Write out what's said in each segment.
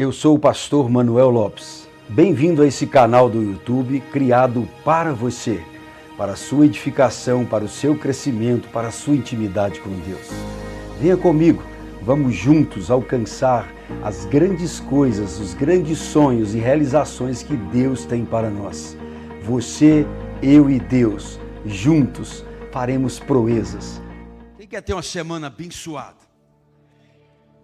Eu sou o pastor Manuel Lopes. Bem-vindo a esse canal do YouTube criado para você, para a sua edificação, para o seu crescimento, para a sua intimidade com Deus. Venha comigo, vamos juntos alcançar as grandes coisas, os grandes sonhos e realizações que Deus tem para nós. Você, eu e Deus, juntos faremos proezas. Quem quer ter uma semana abençoada?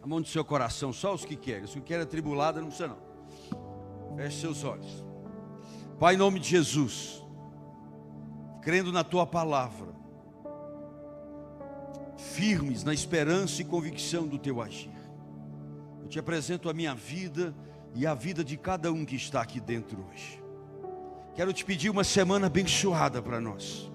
A mão do seu coração, só os que querem. Os que querem atribulada, não precisa não. Feche seus olhos. Pai, em nome de Jesus, crendo na Tua palavra, firmes na esperança e convicção do Teu agir, eu te apresento a minha vida e a vida de cada um que está aqui dentro hoje. Quero te pedir uma semana abençoada para nós.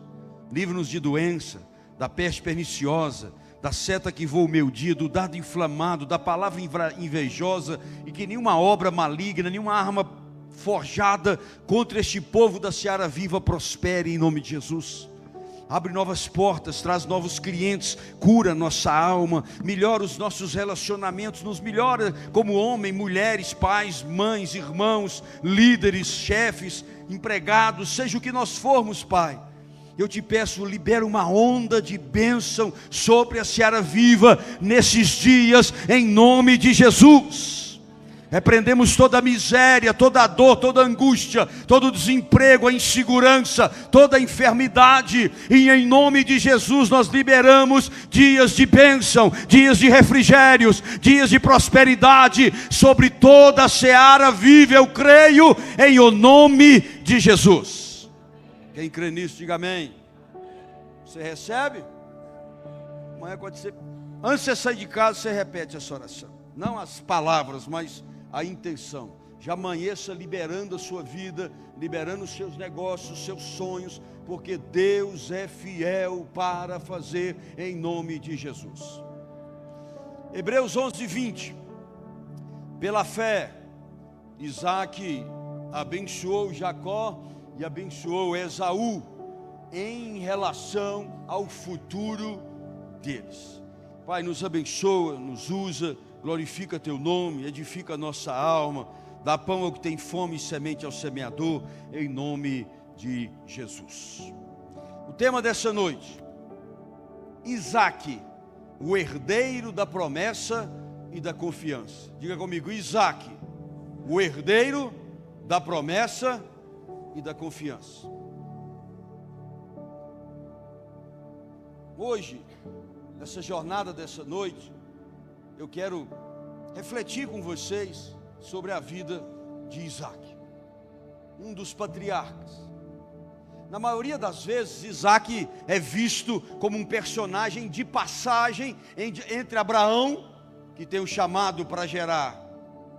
Livra-nos de doença, da peste perniciosa, da seta que voa o meu dia, do dardo inflamado, da palavra invejosa, e que nenhuma obra maligna, nenhuma arma forjada contra este povo da Seara Viva prospere em nome de Jesus. Abre novas portas, traz novos clientes, cura nossa alma, melhora os nossos relacionamentos, nos melhora como homem, mulheres, pais, mães, irmãos, líderes, chefes, empregados, seja o que nós formos, Pai. Eu te peço, libera uma onda de bênção sobre a Seara Viva nesses dias, em nome de Jesus. Repreendemos toda a miséria, toda a dor, toda a angústia, todo o desemprego, a insegurança, toda a enfermidade, e em nome de Jesus nós liberamos dias de bênção, dias de refrigérios, dias de prosperidade sobre toda a Seara Viva. Eu creio em o nome de Jesus. Quem crê nisso, diga amém. Você recebe? Amanhã quando você, antes de você sair de casa, você repete essa oração. Não as palavras, mas a intenção. Já amanheça liberando a sua vida, liberando os seus negócios, os seus sonhos, porque Deus é fiel para fazer em nome de Jesus. Hebreus 11:20. Pela fé, Isaac abençoou Jacó e abençoou Esaú em relação ao futuro deles. Pai, nos abençoa, nos usa, glorifica Teu nome, edifica a nossa alma, dá pão ao que tem fome e semente ao semeador, em nome de Jesus. O tema dessa noite: Isaac, o herdeiro da promessa e da confiança. Diga comigo: Isaac, o herdeiro da promessa e da confiança. Hoje, nessa jornada dessa noite, eu quero refletir com vocês sobre a vida de Isaac, um dos patriarcas. Na maioria das vezes, Isaac é visto como um personagem de passagem entre Abraão, que tem um chamado para gerar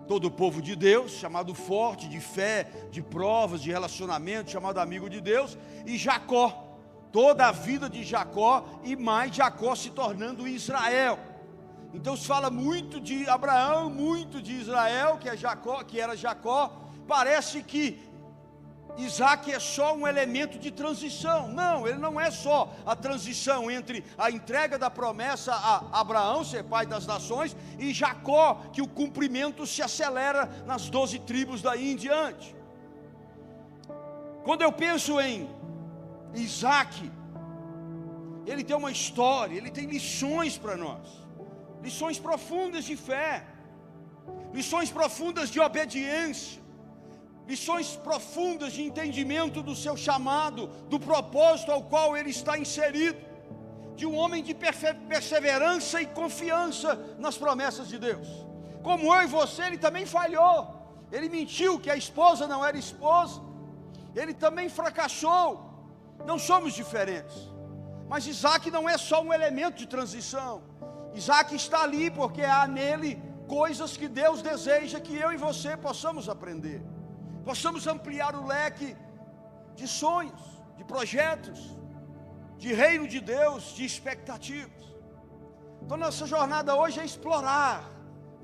todo o povo de Deus, chamado forte, de fé, de provas, de relacionamento, chamado amigo de Deus, e Jacó, toda a vida de Jacó, e mais Jacó se tornando Israel. Então se fala muito de Abraão, muito de Israel, que era Jacó. Parece que Isaac é só um elemento de transição. Não, ele não é só a transição entre a entrega da promessa a Abraão, ser pai das nações, e Jacó, que o cumprimento se acelera nas 12 tribos daí em diante. Quando eu penso em Isaac, ele tem uma história, ele tem lições para nós, lições profundas de fé, lições profundas de obediência, lições profundas de entendimento do seu chamado, do propósito ao qual ele está inserido, de um homem de perseverança e confiança nas promessas de Deus. Como eu e você, ele também falhou, ele mentiu que a esposa não era esposa, ele também fracassou. Não somos diferentes, mas Isaac não é só um elemento de transição. Isaac está ali porque há nele coisas que Deus deseja que eu e você possamos aprender, possamos ampliar o leque de sonhos, de projetos, de reino de Deus, de expectativas. Então nossa jornada hoje é explorar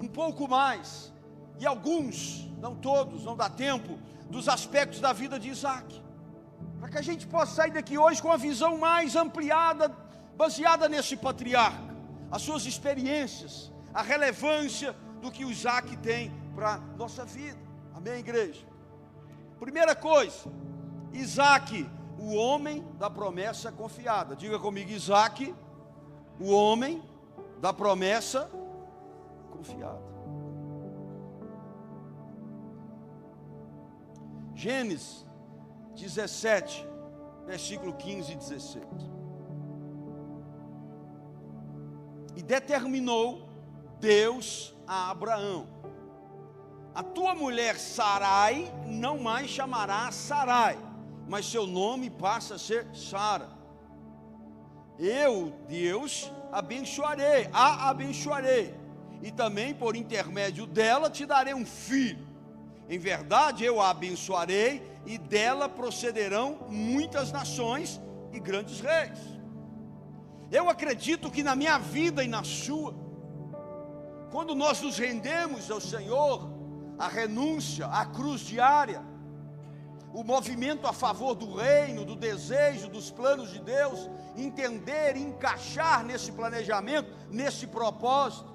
um pouco mais, e alguns, não todos, não dá tempo, dos aspectos da vida de Isaac, para que a gente possa sair daqui hoje com uma visão mais ampliada, baseada nesse patriarca, as suas experiências, a relevância do que Isaac tem para a nossa vida. Amém, igreja? Primeira coisa, Isaac, o homem da promessa confiada. Diga comigo, Isaac, o homem da promessa confiada. Gênesis 17, versículo 15 e 16. E determinou Deus a Abraão: a tua mulher Sarai não mais chamará Sarai, mas seu nome passa a ser Sara. Eu, Deus, a abençoarei, e também por intermédio dela te darei um filho. Em verdade eu a abençoarei, e dela procederão muitas nações e grandes reis. Eu acredito que na minha vida e na sua, quando nós nos rendemos ao Senhor, a renúncia, a cruz diária, o movimento a favor do reino, do desejo, dos planos de Deus, entender e encaixar nesse planejamento, nesse propósito.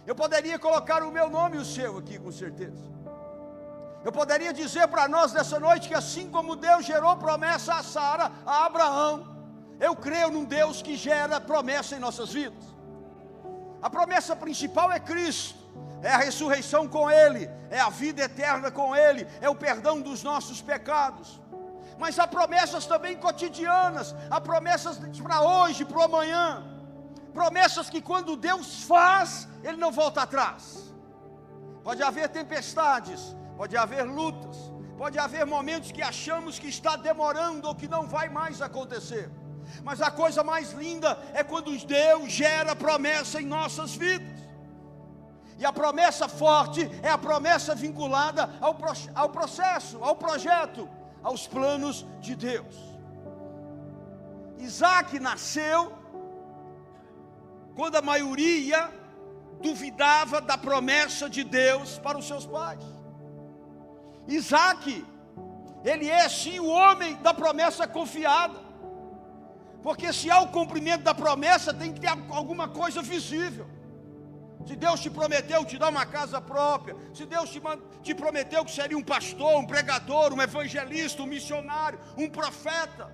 Eu poderia colocar o meu nome e o seu aqui, com certeza. Eu poderia dizer para nós nessa noite que assim como Deus gerou promessa a Sara, a Abraão, eu creio num Deus que gera promessa em nossas vidas. A promessa principal é Cristo, é a ressurreição com Ele, é a vida eterna com Ele, é o perdão dos nossos pecados. Mas há promessas também cotidianas, há promessas para hoje, para o amanhã, promessas que quando Deus faz, Ele não volta atrás. Pode haver tempestades, pode haver lutas, pode haver momentos que achamos que está demorando ou que não vai mais acontecer. Mas a coisa mais linda é quando Deus gera promessa em nossas vidas. E a promessa forte é a promessa vinculada ao processo, ao projeto, aos planos de Deus. Isaac nasceu quando a maioria duvidava da promessa de Deus para os seus pais. Isaac, ele é sim o homem da promessa confiada, porque se há o cumprimento da promessa, tem que ter alguma coisa visível. Se Deus te prometeu te dar uma casa própria, se Deus te prometeu que seria um pastor, um pregador, um evangelista, um missionário, um profeta,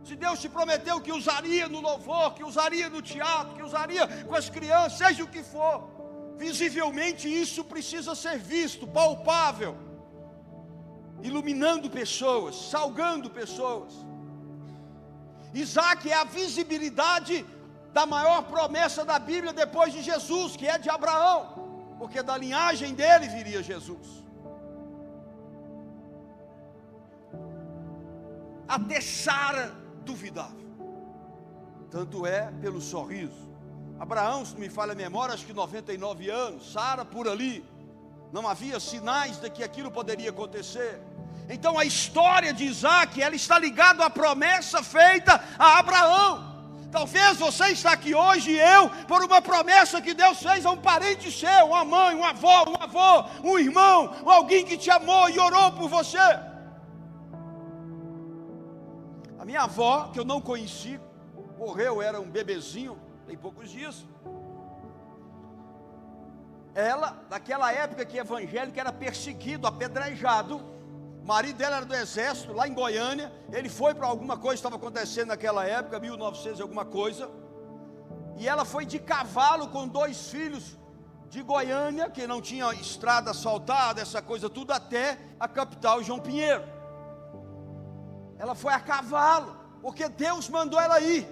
se Deus te prometeu que usaria no louvor, que usaria no teatro, que usaria com as crianças, seja o que for, visivelmente isso precisa ser visto, palpável, iluminando pessoas, salgando pessoas. Isaac é a visibilidade da maior promessa da Bíblia depois de Jesus, que é de Abraão, porque da linhagem dele viria Jesus. Até Sara duvidava, tanto é pelo sorriso. Abraão, se não me falha a memória, acho que 99 anos, Sara por ali, não havia sinais de que aquilo poderia acontecer. Então a história de Isaac, ela está ligada à promessa feita a Abraão. Talvez você está aqui hoje e eu, por uma promessa que Deus fez a um parente seu, uma mãe, um avô, um irmão, alguém que te amou e orou por você. A minha avó, que eu não conheci, morreu, era um bebezinho, tem poucos dias. Ela, naquela época que evangélico era perseguido, apedrejado, o marido dela era do exército, lá em Goiânia. Ele foi para alguma coisa que estava acontecendo naquela época, 1900 alguma coisa. E ela foi de cavalo com 2 filhos de Goiânia, que não tinha estrada asfaltada, essa coisa tudo, até a capital, João Pinheiro. Ela foi a cavalo, porque Deus mandou ela ir.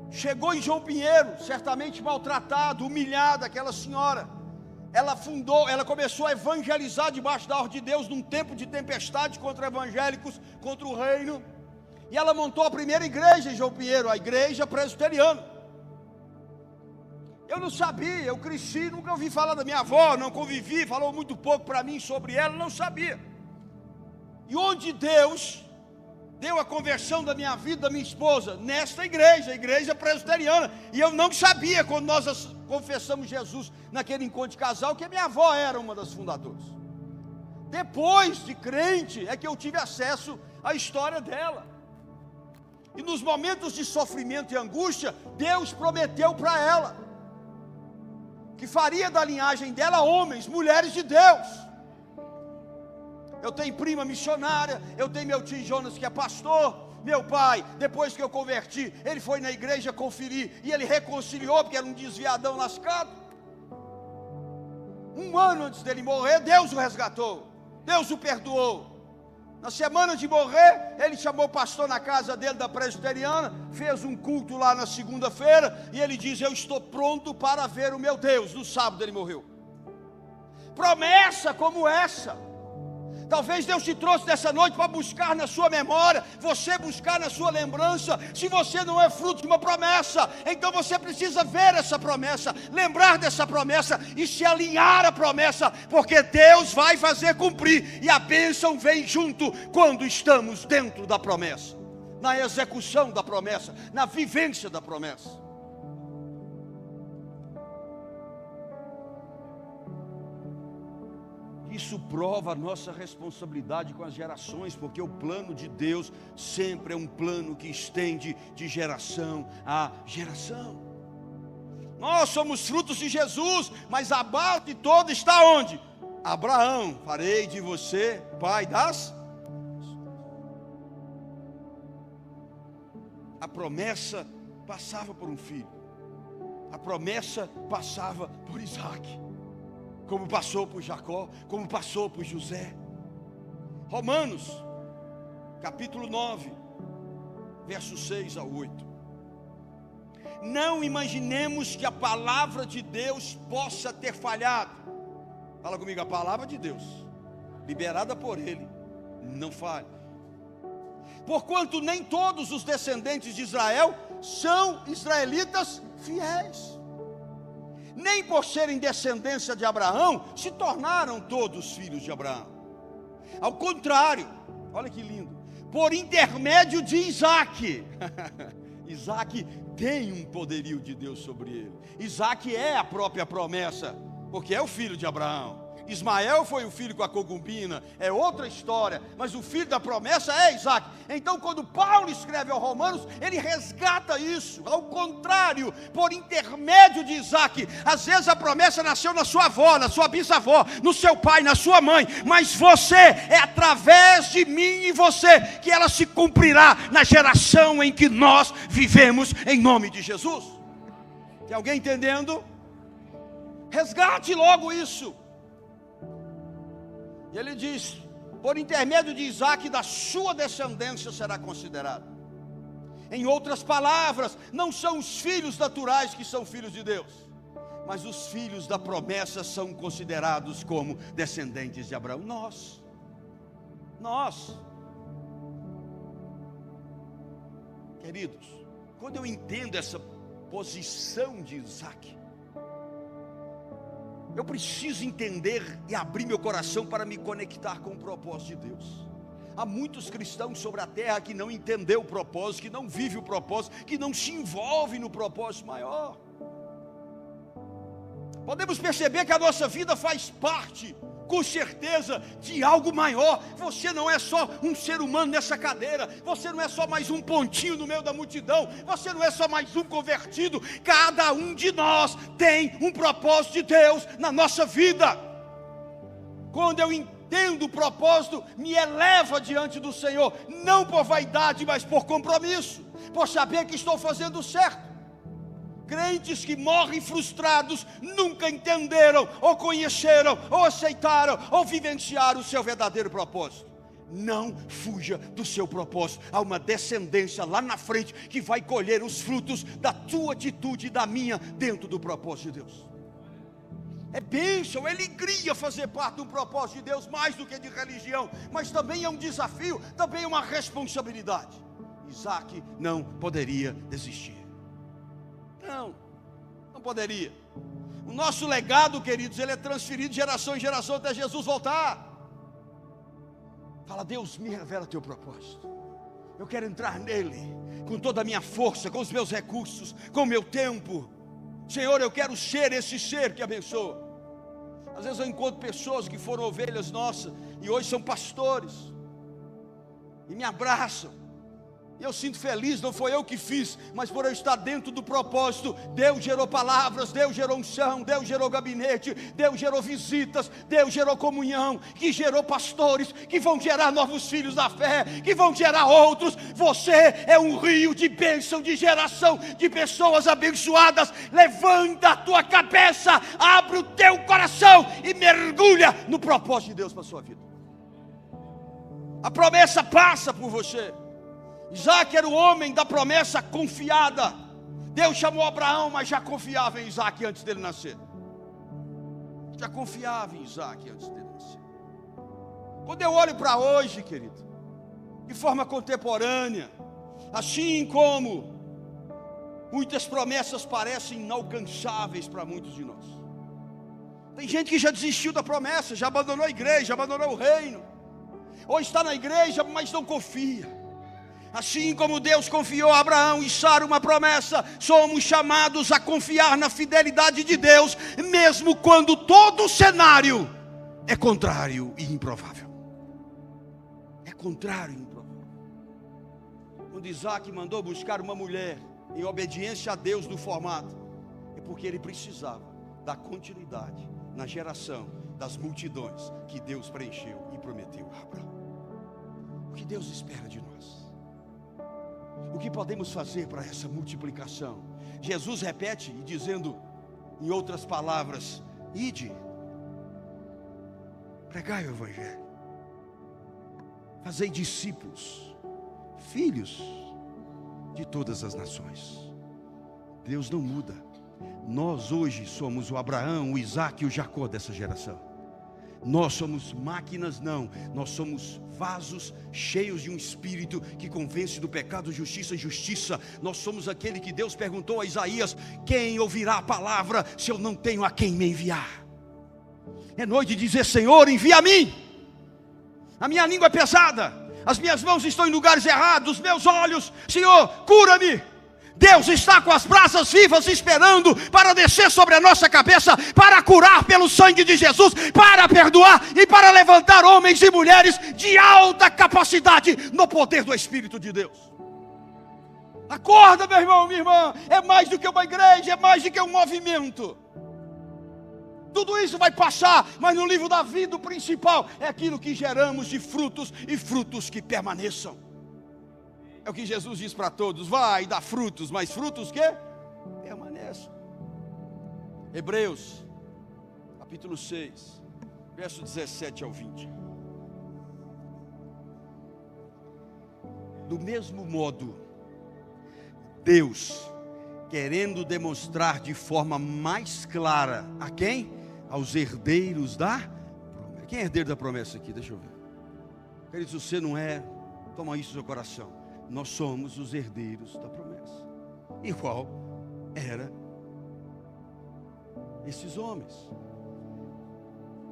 Chegou em João Pinheiro, certamente maltratada, humilhada, aquela senhora. Ela começou a evangelizar debaixo da ordem de Deus, num tempo de tempestade contra evangélicos, contra o reino. E ela montou a primeira igreja em João Pinheiro, a igreja presbiteriana. Eu não sabia, eu cresci, nunca ouvi falar da minha avó, não convivi, falou muito pouco para mim sobre ela, não sabia. E onde Deus deu a conversão da minha vida, da minha esposa? Nesta igreja, a igreja presbiteriana. E eu não sabia, quando nós confessamos Jesus naquele encontro de casal, que a minha avó era uma das fundadoras. Depois de crente é que eu tive acesso à história dela. E nos momentos de sofrimento e angústia, Deus prometeu para ela que faria da linhagem dela homens, mulheres de Deus. Eu tenho prima missionária, eu tenho meu tio Jonas que é pastor. Meu pai, depois que eu converti, ele foi na igreja conferir e ele reconciliou, porque era um desviadão lascado. 1 ano antes dele morrer, Deus o resgatou, Deus o perdoou. Na semana de morrer, ele chamou o pastor na casa dele da presbiteriana, fez um culto lá na segunda-feira, e ele diz: eu estou pronto para ver o meu Deus. No sábado ele morreu. Promessa como essa, talvez Deus te trouxe nessa noite para buscar na sua memória, você buscar na sua lembrança. Se você não é fruto de uma promessa, então você precisa ver essa promessa, lembrar dessa promessa e se alinhar à promessa, porque Deus vai fazer cumprir, e a bênção vem junto quando estamos dentro da promessa, na execução da promessa, na vivência da promessa. Isso prova a nossa responsabilidade com as gerações, porque o plano de Deus sempre é um plano que estende de geração a geração. Nós somos frutos de Jesus, mas a base toda está onde? Abraão: farei de você pai das... A promessa passava por um filho, a promessa passava por Isaac, como passou por Jacó, como passou por José. Romanos, capítulo 9, versos 6 a 8. Não imaginemos que a palavra de Deus possa ter falhado. Fala comigo: a palavra de Deus, liberada por Ele, não falha. Porquanto nem todos os descendentes de Israel são israelitas fiéis. Nem por serem descendência de Abraão, se tornaram todos filhos de Abraão. Ao contrário, olha que lindo, por intermédio de Isaac. Isaac tem um poderio de Deus sobre ele. Isaac é a própria promessa, porque é o filho de Abraão. Ismael foi o filho com a concubina, é outra história, mas o filho da promessa é Isaac. Então, quando Paulo escreve aos Romanos, ele resgata isso. Ao contrário, por intermédio de Isaac. Às vezes a promessa nasceu na sua avó, na sua bisavó, no seu pai, na sua mãe, mas você, é através de mim e você que ela se cumprirá na geração em que nós vivemos, em nome de Jesus. Tem alguém entendendo? Resgate logo isso. E ele diz: por intermédio de Isaac, da sua descendência será considerado. Em outras palavras, não são os filhos naturais que são filhos de Deus, mas os filhos da promessa são considerados como descendentes de Abraão. Nós. Queridos, quando eu entendo essa posição de Isaac, eu preciso entender e abrir meu coração para me conectar com o propósito de Deus. Há muitos cristãos sobre a terra que não entendeu o propósito, que não vive o propósito, que não se envolve no propósito maior. Podemos perceber que a nossa vida faz parte, com certeza, de algo maior. Você não é só um ser humano nessa cadeira, você não é só mais um pontinho no meio da multidão, você não é só mais um convertido. Cada um de nós tem um propósito de Deus na nossa vida. Quando eu entendo o propósito, me eleva diante do Senhor, não por vaidade, mas por compromisso, por saber que estou fazendo certo. Crentes que morrem frustrados nunca entenderam, ou conheceram, ou aceitaram, ou vivenciaram o seu verdadeiro propósito. Não fuja do seu propósito. Há uma descendência lá na frente que vai colher os frutos da tua atitude e da minha dentro do propósito de Deus. É bênção, é alegria fazer parte do propósito de Deus, mais do que de religião, mas também é um desafio, também é uma responsabilidade. Isaac não poderia desistir. Não poderia. O nosso legado, queridos, ele é transferido de geração em geração até Jesus voltar. Fala: Deus, me revela teu propósito. Eu quero entrar nele com toda a minha força, com os meus recursos, com o meu tempo. Senhor, eu quero ser esse ser que abençoa. Às vezes eu encontro pessoas que foram ovelhas nossas e hoje são pastores, e me abraçam Eu sinto feliz, não foi eu que fiz, mas por eu estar dentro do propósito. Deus gerou palavras, Deus gerou unção, Deus gerou gabinete, Deus gerou visitas, Deus gerou comunhão, que gerou pastores, que vão gerar novos filhos da fé, que vão gerar outros. Você é um rio de bênção, de geração, de pessoas abençoadas. Levanta a tua cabeça, abre o teu coração e mergulha no propósito de Deus para a sua vida. A promessa passa por você. Isaac era o homem da promessa confiada. Deus chamou Abraão, mas já confiava em Isaac antes dele nascer. Já confiava em Isaac antes dele nascer. Quando eu olho para hoje, querido, de forma contemporânea, assim como muitas promessas parecem inalcançáveis para muitos de nós. Tem gente que já desistiu da promessa, já abandonou a igreja, abandonou o reino, ou está na igreja, mas não confia. Assim como Deus confiou a Abraão e Sara uma promessa, somos chamados a confiar na fidelidade de Deus, mesmo quando todo o cenário é contrário e improvável. É contrário e improvável. Quando Isaac mandou buscar uma mulher em obediência a Deus no formato, é porque ele precisava dar continuidade na geração das multidões que Deus preencheu e prometeu a Abraão. O que Deus espera de nós? O que podemos fazer para essa multiplicação? Jesus repete, dizendo, em outras palavras, ide, pregai o evangelho, fazei discípulos, filhos de todas as nações. Deus não muda. Nós hoje somos o Abraão, o Isaac e o Jacó dessa geração. Nós somos máquinas, não. Nós somos vasos cheios de um espírito que convence do pecado, justiça e justiça. Nós somos aquele que Deus perguntou a Isaías: quem ouvirá a palavra se eu não tenho a quem me enviar? É noite de dizer: Senhor, envia a mim. A minha língua é pesada, as minhas mãos estão em lugares errados, os meus olhos, Senhor, cura-me. Deus está com as brasas vivas esperando para descer sobre a nossa cabeça, para curar pelo sangue de Jesus, para perdoar e para levantar homens e mulheres de alta capacidade no poder do Espírito de Deus. Acorda, meu irmão, minha irmã, é mais do que uma igreja, é mais do que um movimento. Tudo isso vai passar, mas no livro da vida o principal é aquilo que geramos de frutos e frutos que permaneçam. É o que Jesus diz para todos: vai dar frutos, mas frutos que permaneçam. Hebreus, capítulo 6, verso 17 ao 20. Do mesmo modo, Deus, querendo demonstrar de forma mais clara a quem? Aos herdeiros da promessa. Quem é herdeiro da promessa aqui? Deixa eu ver. Queridos, você não é, toma isso no seu coração. Nós somos os herdeiros da promessa. Igual era esses homens.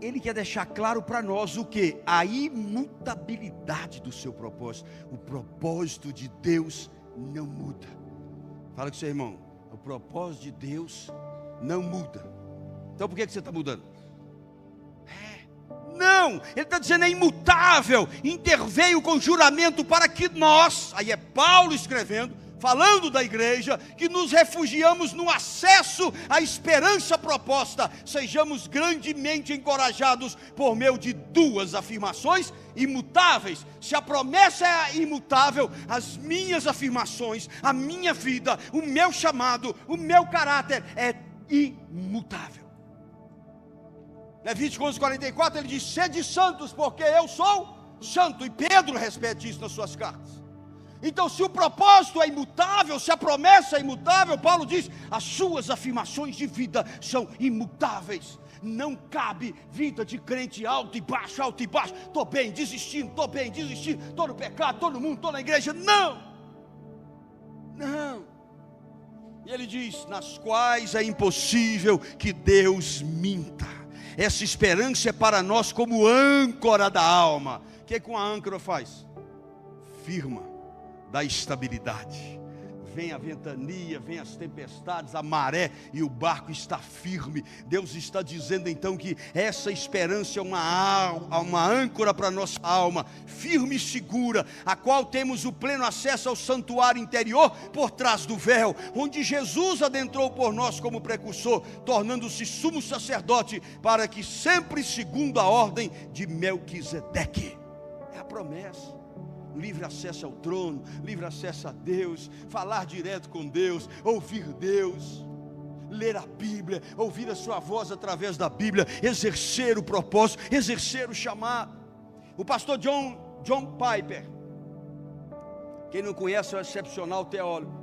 Ele quer deixar claro para nós o que? A imutabilidade do seu propósito. O propósito de Deus não muda. Fala com o seu irmão: o propósito de Deus não muda. Então por que você está mudando? Não, ele está dizendo é imutável. Interveio com juramento para que nós, aí é Paulo escrevendo, falando da igreja, que nos refugiamos no acesso à esperança proposta, sejamos grandemente encorajados por meio de duas afirmações imutáveis. Se a promessa é imutável, as minhas afirmações, a minha vida, o meu chamado, o meu caráter é imutável. Levítico 11:44, ele diz: sede santos, porque eu sou santo. E Pedro repete isso nas suas cartas. Então, se o propósito é imutável, se a promessa é imutável, Paulo diz: as suas afirmações de vida são imutáveis. Não cabe vida de crente alto e baixo, estou bem, desistindo, estou no pecado, estou no mundo, estou na igreja. Não. E ele diz: nas quais é impossível que Deus minta. Essa esperança é para nós como âncora da alma. O que com a âncora faz? Firma, dá estabilidade, vem a ventania, vem as tempestades, a maré e o barco está firme. Deus está dizendo então que essa esperança é uma âncora para a nossa alma, firme e segura, a qual temos o pleno acesso ao santuário interior por trás do véu, onde Jesus adentrou por nós como precursor, tornando-se sumo sacerdote, para que sempre segundo a ordem de Melquisedeque. É a promessa. Livre acesso ao trono, livre acesso a Deus, falar direto com Deus, ouvir Deus, ler a Bíblia, ouvir a sua voz através da Bíblia, exercer o propósito, exercer o chamado. O pastor John Piper, quem não conhece, é um excepcional teólogo.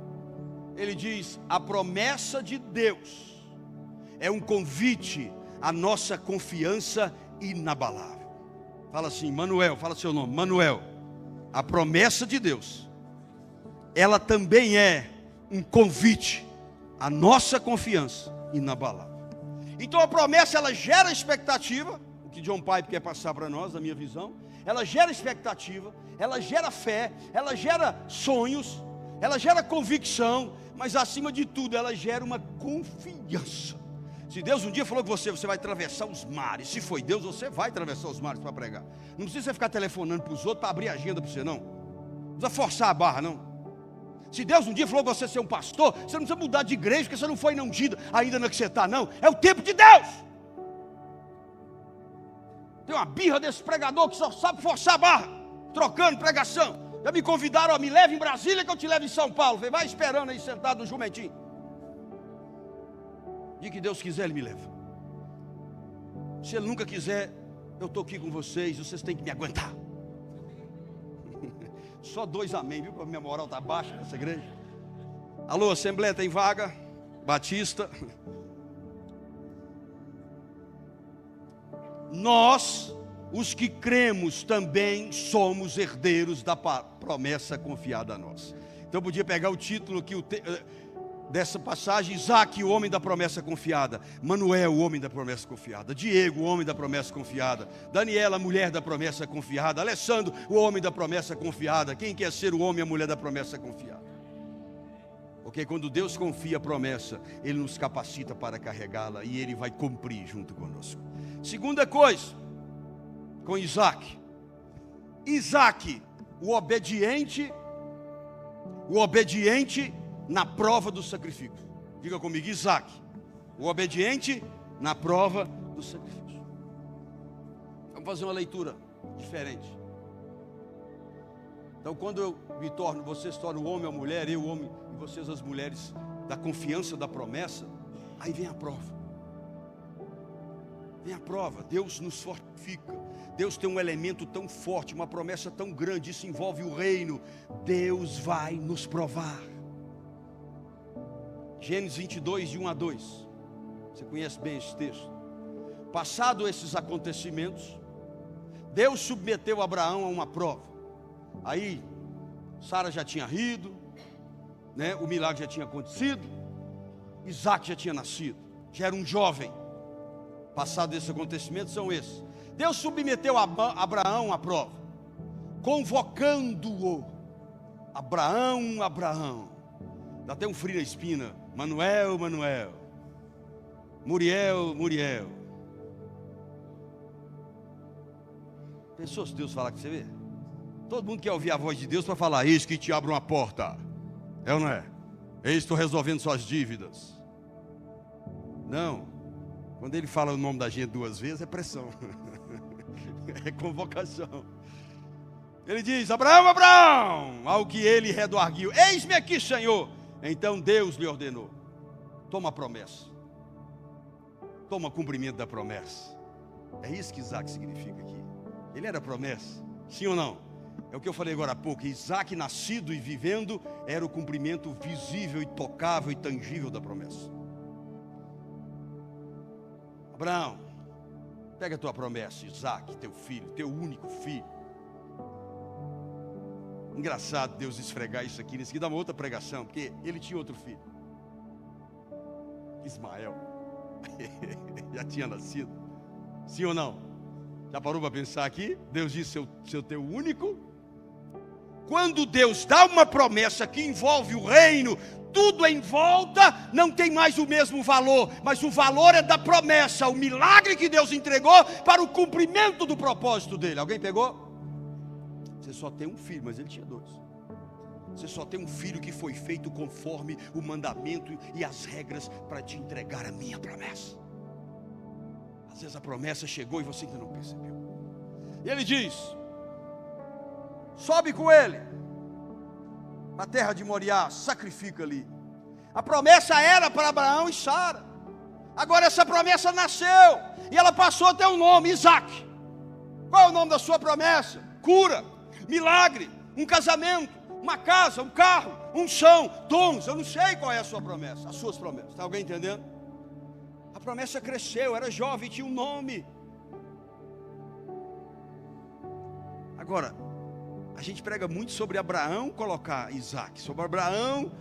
Ele diz: a promessa de Deus é um convite à nossa confiança inabalável. Fala assim, Manuel, fala seu nome, Manuel. A promessa de Deus, ela também é um convite à nossa confiança inabalável. Então a promessa, ela gera expectativa, o que John Piper quer passar para nós, na minha visão. Ela gera expectativa, ela gera fé, ela gera sonhos, ela gera convicção, mas acima de tudo ela gera uma confiança. Se Deus um dia falou que você vai atravessar os mares, se foi Deus, você vai atravessar os mares para pregar. Não precisa você ficar telefonando para os outros para abrir a agenda para você, não. Não precisa forçar a barra, não. Se Deus um dia falou que você ser um pastor, você não precisa mudar de igreja, porque você não foi ungido ainda na que você está, não. É o tempo de Deus. Tem uma birra desse pregador que só sabe forçar a barra, trocando pregação. Já me convidaram, ó, me leve em Brasília que eu te levo em São Paulo. Vai esperando aí sentado no jumentinho. De que Deus quiser, Ele me leva. Se Ele nunca quiser, eu estou aqui com vocês têm que me aguentar. Só 2 amém, viu? Porque a minha moral está baixa nessa igreja. Alô, Assembleia, tem vaga? Batista. Nós, os que cremos, também somos herdeiros da promessa confiada a nós. Então eu podia pegar o título aqui, dessa passagem: Isaac, o homem da promessa confiada; Manuel, o homem da promessa confiada; Diego, o homem da promessa confiada; Daniela, a mulher da promessa confiada; Alessandro, o homem da promessa confiada. Quem quer ser o homem e a mulher da promessa confiada? Porque quando Deus confia a promessa, Ele nos capacita para carregá-la e Ele vai cumprir junto conosco. Segunda coisa, com Isaac, o obediente na prova do sacrifício. Diga comigo, Isaac, o obediente na prova do sacrifício. Vamos fazer uma leitura diferente. Então, quando eu me torno, você se torna o homem ou a mulher, eu o homem e vocês as mulheres da confiança da promessa, aí vem a prova. Vem a prova. Deus nos fortifica. Deus tem um elemento tão forte, uma promessa tão grande, isso envolve o reino. Deus vai nos provar. Gênesis 22, de 1 a 2. Você conhece bem esse texto. Passado esses acontecimentos, Deus submeteu Abraão a uma prova. Aí Sara já tinha rido, né? O milagre já tinha acontecido, Isaac já tinha nascido, já era um jovem. Passado esses acontecimentos são esses. Deus submeteu Abraão à prova, convocando-o. Abraão. Dá até um frio na espina. Manuel. Muriel. Pensou se Deus falar com você? Vê? Todo mundo quer ouvir a voz de Deus para falar: eis que te abro uma porta. É ou não é? Eis que estou resolvendo suas dívidas. Não. Quando Ele fala o nome da gente 2 vezes, é pressão. É convocação. Ele diz: Abraão, ao que ele redarguiu: eis-me aqui, Senhor. Então Deus lhe ordenou: toma a promessa, toma cumprimento da promessa. É isso que Isaac significa aqui. Ele era a promessa, sim ou não? É o que eu falei agora há pouco. Isaac, nascido e vivendo, era o cumprimento visível e tocável e tangível da promessa. Abraão, pega a tua promessa, Isaac, teu filho, teu único filho. Engraçado Deus esfregar isso aqui, nesse aqui dá uma outra pregação, porque ele tinha outro filho, Ismael. Já tinha nascido, sim ou não? Já parou para pensar aqui? Deus disse: seu teu único Quando Deus dá uma promessa que envolve o reino, tudo em volta não tem mais o mesmo valor, mas o valor é da promessa, o milagre que Deus entregou para o cumprimento do propósito dele. Alguém pegou? Você só tem um filho, mas ele tinha dois. Você só tem um filho que foi feito conforme o mandamento e as regras para te entregar a minha promessa. Às vezes a promessa chegou e você ainda não percebeu. E ele diz: sobe com ele na terra de Moriá, sacrifica ali. A promessa era para Abraão e Sara. Agora essa promessa nasceu e ela passou a ter um nome, Isaac. Qual é o nome da sua promessa? Cura, milagre, um casamento, uma casa, um carro, unção, dons. Eu não sei qual é a sua promessa, as suas promessas. Está alguém entendendo? A promessa cresceu, era jovem, tinha um nome. Agora, a gente prega muito sobre Abraão colocar Isaac, sobre Abraão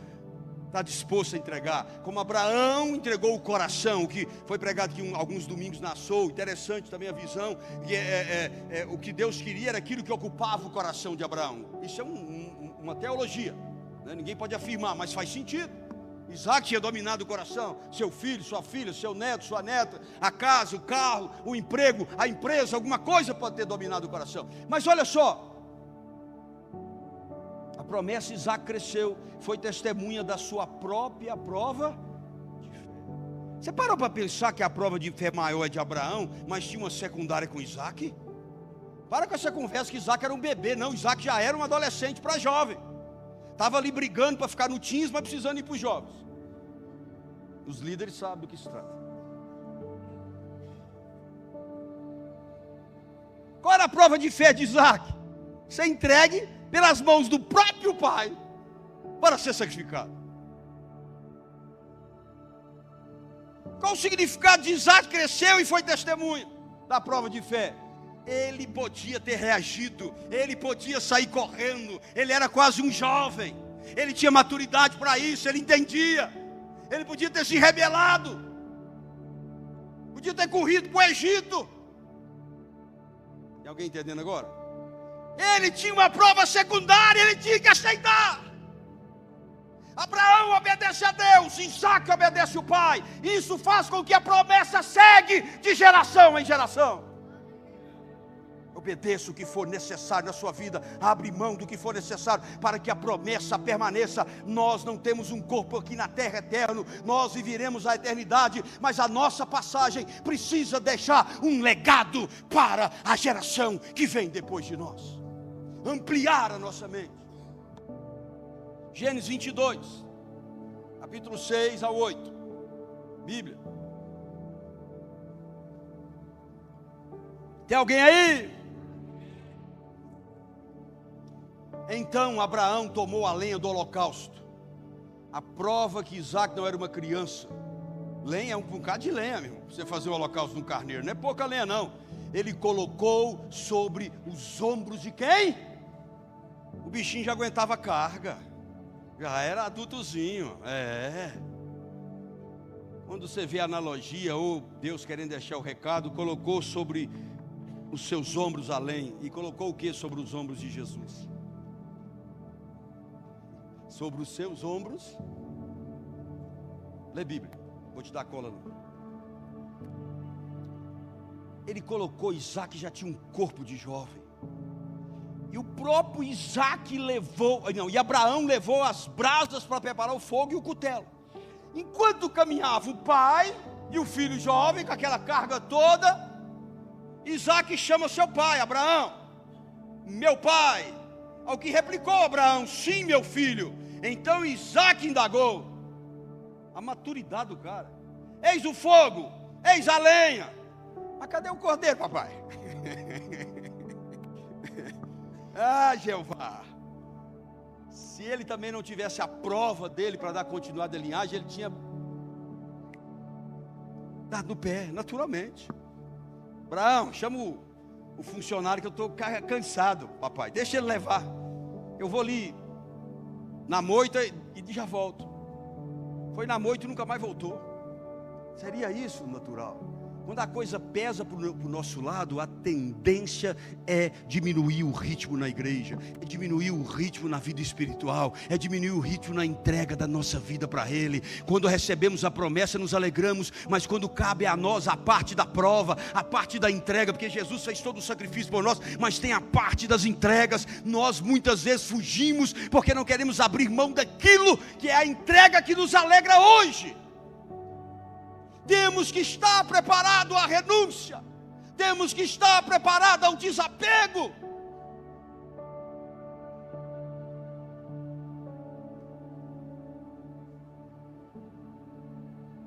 estar disposto a entregar, como Abraão entregou o coração, o que foi pregado aqui alguns domingos na Soul. Interessante também a visão, que o que Deus queria era aquilo que ocupava o coração de Abraão. Isso é uma teologia, né? Ninguém pode afirmar, mas faz sentido. Isaac tinha dominado o coração, seu filho, sua filha, seu neto, sua neta, a casa, o carro, o emprego, a empresa, alguma coisa pode ter dominado o coração. Mas olha só, a promessa, Isaac cresceu, foi testemunha da sua própria prova de fé. Você parou para pensar que a prova de fé maior é de Abraão, mas tinha uma secundária com Isaac? Para com essa conversa que Isaac era um bebê. Não, Isaac já era um adolescente para jovem. Estava ali brigando para ficar no teens, mas precisando ir para os jovens. Os líderes sabem do que se trata. Qual era a prova de fé de Isaac? Ser entregue pelas mãos do próprio pai para ser sacrificado. Qual o significado de Isaac? Cresceu e foi testemunha da prova de fé. Ele podia ter reagido, ele podia sair correndo, ele era quase um jovem, ele tinha maturidade para isso, ele entendia, ele podia ter se rebelado, podia ter corrido para o Egito. Tem alguém entendendo agora? Ele tinha uma prova secundária, ele tinha que aceitar. Abraão obedece a Deus, Isaac obedece o pai. Isso faz com que a promessa segue de geração em geração. Obedeça o que for necessário na sua vida, abre mão do que for necessário para que a promessa permaneça. Nós não temos um corpo aqui na terra eterno, nós viveremos a eternidade, mas a nossa passagem precisa deixar um legado para a geração que vem depois de nós, ampliar a nossa mente. Gênesis 22, capítulo 6 a 8, Bíblia. Tem alguém aí? Então Abraão tomou a lenha do holocausto, a prova que Isaac não era uma criança. Lenha é um bocado de lenha, meu irmão, para você fazer o holocausto no carneiro, não é pouca lenha não. Ele colocou sobre os ombros de quem? O bichinho já aguentava a carga, já era adultozinho. Quando você vê a analogia, ou Deus querendo deixar o recado, colocou sobre os seus ombros a lenha. E colocou o que sobre os ombros de Jesus? Sobre os seus ombros. Lê Bíblia, vou te dar cola não. Ele colocou Isaac, já tinha um corpo de jovem. E o próprio Isaac e Abraão levou as brasas para preparar o fogo e o cutelo. Enquanto caminhava o pai e o filho jovem com aquela carga toda, Isaac chama seu pai: Abraão, meu pai. Ao que replicou Abraão: sim, meu filho. Então Isaac indagou a maturidade do cara: eis o fogo, eis a lenha, mas cadê o cordeiro, papai? Ah, Jeová, se ele também não tivesse a prova dele para dar continuidade à linhagem, ele tinha dado no pé, naturalmente. Abraão, chama o funcionário que eu estou cansado, papai, deixa ele levar. Eu vou ali na moita e já volto. Foi na moita e nunca mais voltou. Seria isso natural? Quando a coisa pesa para o nosso lado, a tendência é diminuir o ritmo na igreja, é diminuir o ritmo na vida espiritual, é diminuir o ritmo na entrega da nossa vida para Ele. Quando recebemos a promessa, nos alegramos, mas quando cabe a nós a parte da prova, a parte da entrega, porque Jesus fez todo o sacrifício por nós, mas tem a parte das entregas, nós muitas vezes fugimos, porque não queremos abrir mão daquilo que é a entrega que nos alegra hoje. Temos que estar preparado à renúncia. Temos que estar preparado ao desapego.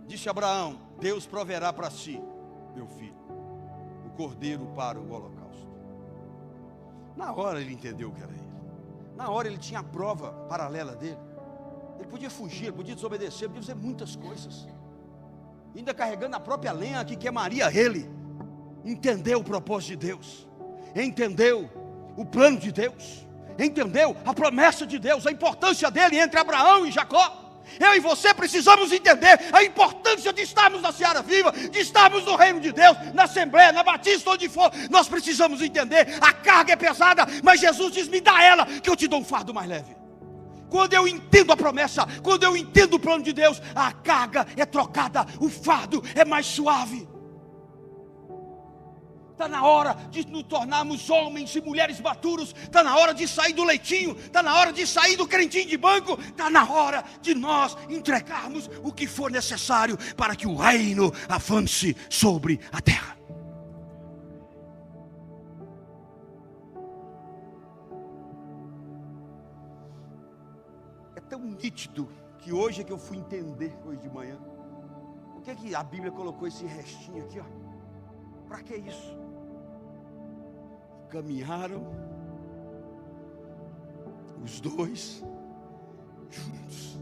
Disse Abraão: Deus proverá para si, meu filho, o cordeiro para o holocausto. Na hora ele entendeu que era ele. Na hora ele tinha a prova paralela dele. Ele podia fugir, ele podia desobedecer, podia fazer muitas coisas. Ainda carregando a própria lenha que queimaria ele. Entendeu o propósito de Deus, entendeu o plano de Deus, entendeu a promessa de Deus, a importância dele entre Abraão e Jacó. Eu e você precisamos entender a importância de estarmos na Seara Viva, de estarmos no reino de Deus, na Assembleia, na Batista, onde for. Nós precisamos entender, a carga é pesada, mas Jesus diz: me dá ela, que eu te dou um fardo mais leve. Quando eu entendo a promessa, quando eu entendo o plano de Deus, a carga é trocada, o fardo é mais suave. Está na hora de nos tornarmos homens e mulheres maturos. Está na hora de sair do leitinho. Está na hora de sair do crentinho de banco. Está na hora de nós entregarmos o que for necessário para que o reino avance sobre a terra. É tão nítido que hoje é que eu fui entender, hoje de manhã, por que a Bíblia colocou esse restinho aqui, ó? Para que isso? Caminharam os dois juntos.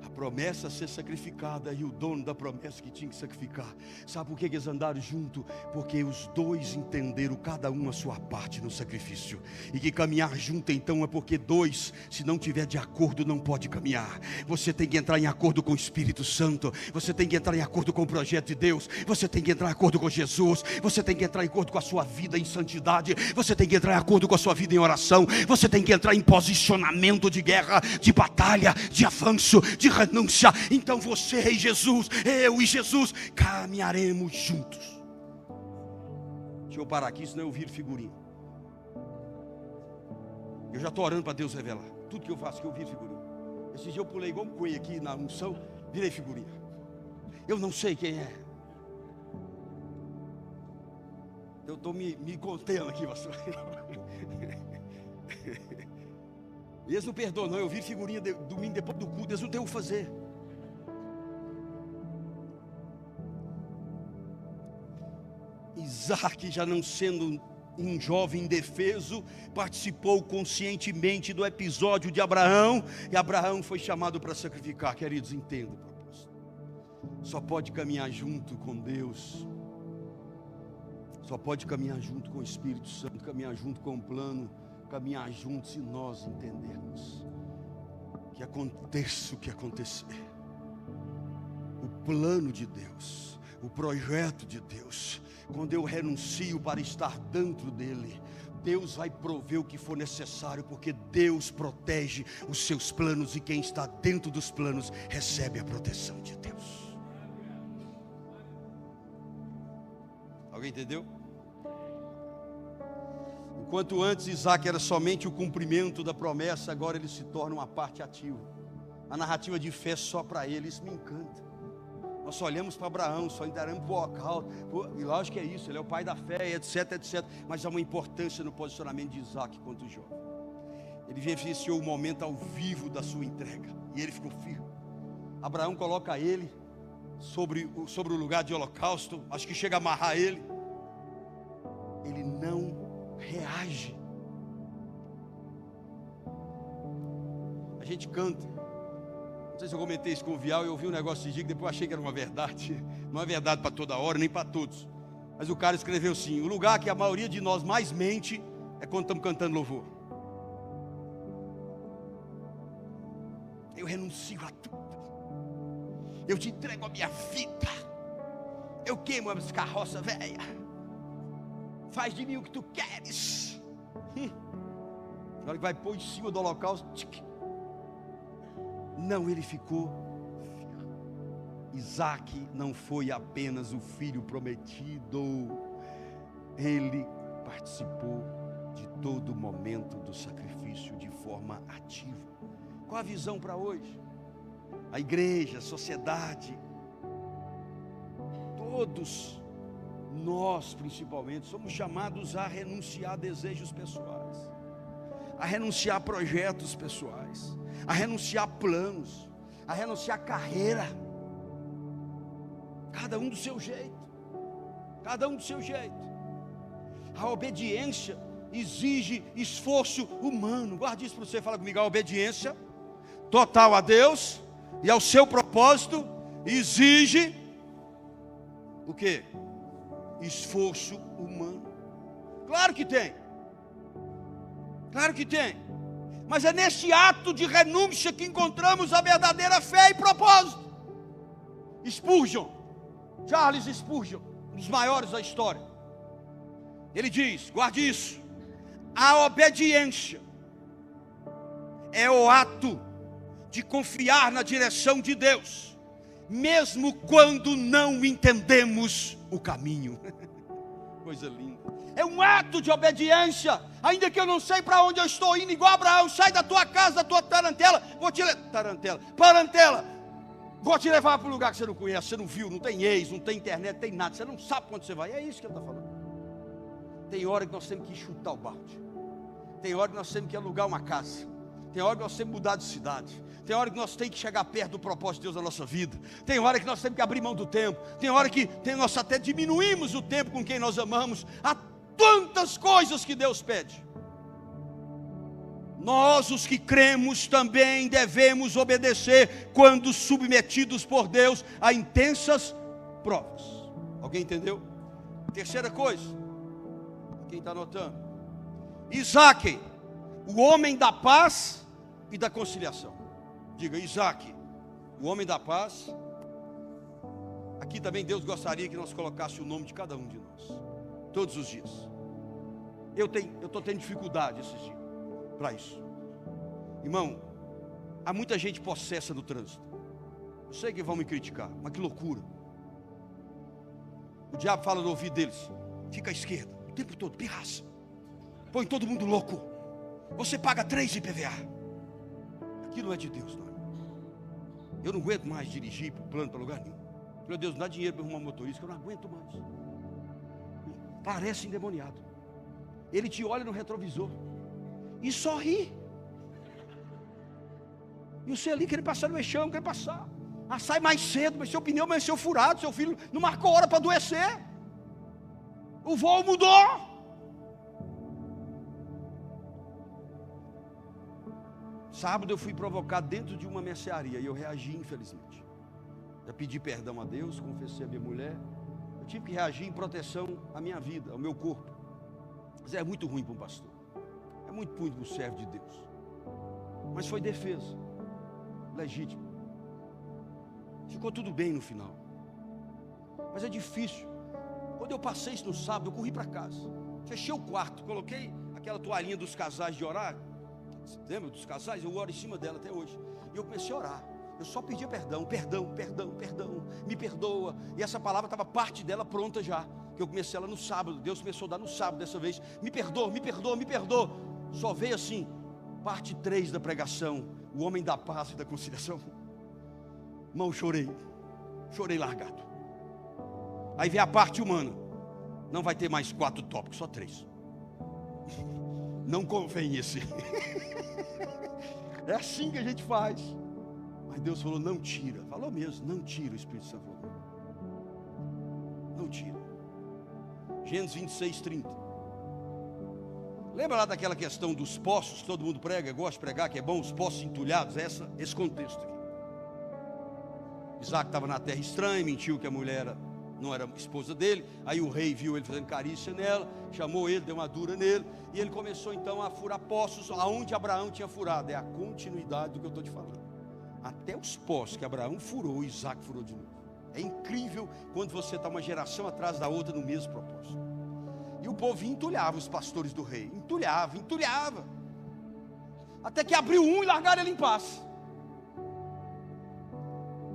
A promessa a ser sacrificada e o dono da promessa que tinha que sacrificar. Sabe por que eles andaram juntos? Porque os dois entenderam cada um a sua parte no sacrifício. E que caminhar junto então é porque dois, se não tiver de acordo, não pode caminhar. Você tem que entrar em acordo com o Espírito Santo. Você tem que entrar em acordo com o projeto de Deus. Você tem que entrar em acordo com Jesus. Você tem que entrar em acordo com a sua vida em santidade. Você tem que entrar em acordo com a sua vida em oração. Você tem que entrar em posicionamento de guerra, de batalha, de avanço, de renúncia. Então você e Jesus, eu e Jesus, caminharemos juntos. Deixa eu parar aqui, senão eu viro figurinha. Eu já estou orando para Deus revelar. Tudo que eu faço que eu viro figurinha. Esse dia eu pulei igual um coelho aqui na unção, virei figurinha. Eu não sei quem é. Eu estou me contendo aqui, pastor. Eles não perdoam, não. Eu vi figurinha domingo depois do culto, eles não têm o que fazer. Isaac, já não sendo um jovem indefeso, participou conscientemente do episódio de Abraão, e Abraão foi chamado para sacrificar. Queridos, entendam o propósito. Só pode caminhar junto com Deus, só pode caminhar junto com o Espírito Santo, caminhar junto com o plano, caminhar juntos, se nós entendermos que aconteça o que acontecer, o plano de Deus, o projeto de Deus, quando eu renuncio para estar dentro dele, Deus vai prover o que for necessário, porque Deus protege os seus planos, e quem está dentro dos planos recebe a proteção de Deus. Alguém entendeu? Enquanto antes Isaac era somente o cumprimento da promessa, agora ele se torna uma parte ativa. A narrativa de fé só para ele, isso me encanta. Nós só olhamos para Abraão, só entramos para o local, e lógico que é isso, ele é o pai da fé, etc, etc. Mas há uma importância no posicionamento de Isaac quanto jovem. Ele vivenciou o momento ao vivo da sua entrega, e ele ficou firme. Abraão coloca ele sobre o lugar de holocausto, acho que chega a amarrar ele. Ele não reage. A gente canta, não sei se eu comentei isso com o Vial, eu ouvi um negócio de dia que depois eu achei que era uma verdade. Não é verdade para toda hora, nem para todos, mas o cara escreveu assim: o lugar que a maioria de nós mais mente é quando estamos cantando louvor. Eu renuncio a tudo, eu te entrego a minha vida, eu queimo as carroças velhas. Faz de mim o que tu queres. Na hora que vai pôr em cima do holocausto, não, ele ficou. Isaque não foi apenas o filho prometido, ele participou de todo o momento do sacrifício de forma ativa. Qual a visão para hoje? A igreja, a sociedade, todos nós principalmente somos chamados a renunciar a desejos pessoais, a renunciar a projetos pessoais, a renunciar a planos, a renunciar a carreira. Cada um do seu jeito. Cada um do seu jeito. A obediência exige esforço humano. Guarde isso para você, fala comigo. A obediência total a Deus e ao seu propósito exige o quê? Esforço humano. Claro que tem. Claro que tem. Mas é nesse ato de renúncia que encontramos a verdadeira fé e propósito. Charles Spurgeon, um dos maiores da história, ele diz, guarde isso: a obediência é o ato de confiar na direção de Deus, mesmo quando não entendemos o caminho. Coisa linda. É um ato de obediência, ainda que eu não sei para onde eu estou indo, igual Abraão. Sai da tua casa, da tua parentela, vou te levar para um lugar que você não conhece, você não viu, não tem ex, não tem internet, não tem nada, você não sabe para onde você vai. É isso que ele está falando. Tem hora que nós temos que chutar o balde, tem hora que nós temos que alugar uma casa, tem hora que nós temos que mudar de cidade, tem hora que nós temos que chegar perto do propósito de Deus na nossa vida, tem hora que nós temos que abrir mão do tempo, tem hora que nós até diminuímos o tempo com quem nós amamos. Há tantas coisas que Deus pede. Nós, os que cremos, também devemos obedecer quando submetidos por Deus a intensas provas. Alguém entendeu? Terceira coisa, quem está anotando? Isaque, o homem da paz e da conciliação. Diga, Isaque, o homem da paz. Aqui também Deus gostaria que nós colocássemos o nome de cada um de nós, todos os dias. Eu estou tendo dificuldade esses dias para isso. Irmão, há muita gente possessa no trânsito. Eu sei que vão me criticar, mas que loucura. O diabo fala no ouvido deles: fica à esquerda, o tempo todo, pirraça, põe todo mundo louco, você paga 3 IPVA. Aquilo não é de Deus, não. Eu não aguento mais dirigir para o plano, para lugar nenhum. Meu Deus, não dá dinheiro para arrumar um motorista, que eu não aguento mais. Parece endemoniado. Ele te olha no retrovisor e sorri. E você ali querendo passar no eixão, quer passar. Sai mais cedo, mas seu pneu amanheceu furado, seu filho não marcou hora para adoecer. O voo mudou. Sábado eu fui provocado dentro de uma mercearia e eu reagi, infelizmente. Já pedi perdão a Deus, confessei a minha mulher. Eu tive que reagir em proteção à minha vida, ao meu corpo. Mas é muito ruim para um pastor, é muito ruim para um servo de Deus. Mas foi defesa, legítimo. Ficou tudo bem no final. Mas é difícil. Quando eu passei isso no sábado, eu corri para casa, fechei o quarto, coloquei aquela toalhinha dos casais de orar. Você lembra dos casais? Eu oro em cima dela até hoje. E eu comecei a orar. Eu só pedia perdão, me perdoa. E essa palavra estava parte dela pronta já. Que eu comecei ela no sábado. Deus começou a dar no sábado dessa vez. Me perdoa. Só veio assim, parte 3 da pregação, o homem da paz e da conciliação. Irmão, chorei largado. Aí vem a parte humana. Não vai ter mais 4 tópicos, só 3. Não convém esse. É assim que a gente faz. Mas Deus falou, não tira. Falou mesmo, não tira. O Espírito Santo falou, não tira. Gênesis 26, 30. Lembra lá daquela questão dos poços? Todo mundo prega, gosta de pregar, que é bom, os poços entulhados. Esse contexto aqui. Isaac estava na terra estranha, mentiu que a mulher não era esposa dele. Aí o rei viu ele fazendo carícia nela, chamou ele, deu uma dura nele, e ele começou então a furar poços aonde Abraão tinha furado. É a continuidade do que eu estou te falando. Até os poços que Abraão furou, Isaac furou de novo. É incrível quando você está uma geração atrás da outra no mesmo propósito. E o povo entulhava os pastores do rei. Entulhava. Até que abriu um e largaram ele em paz.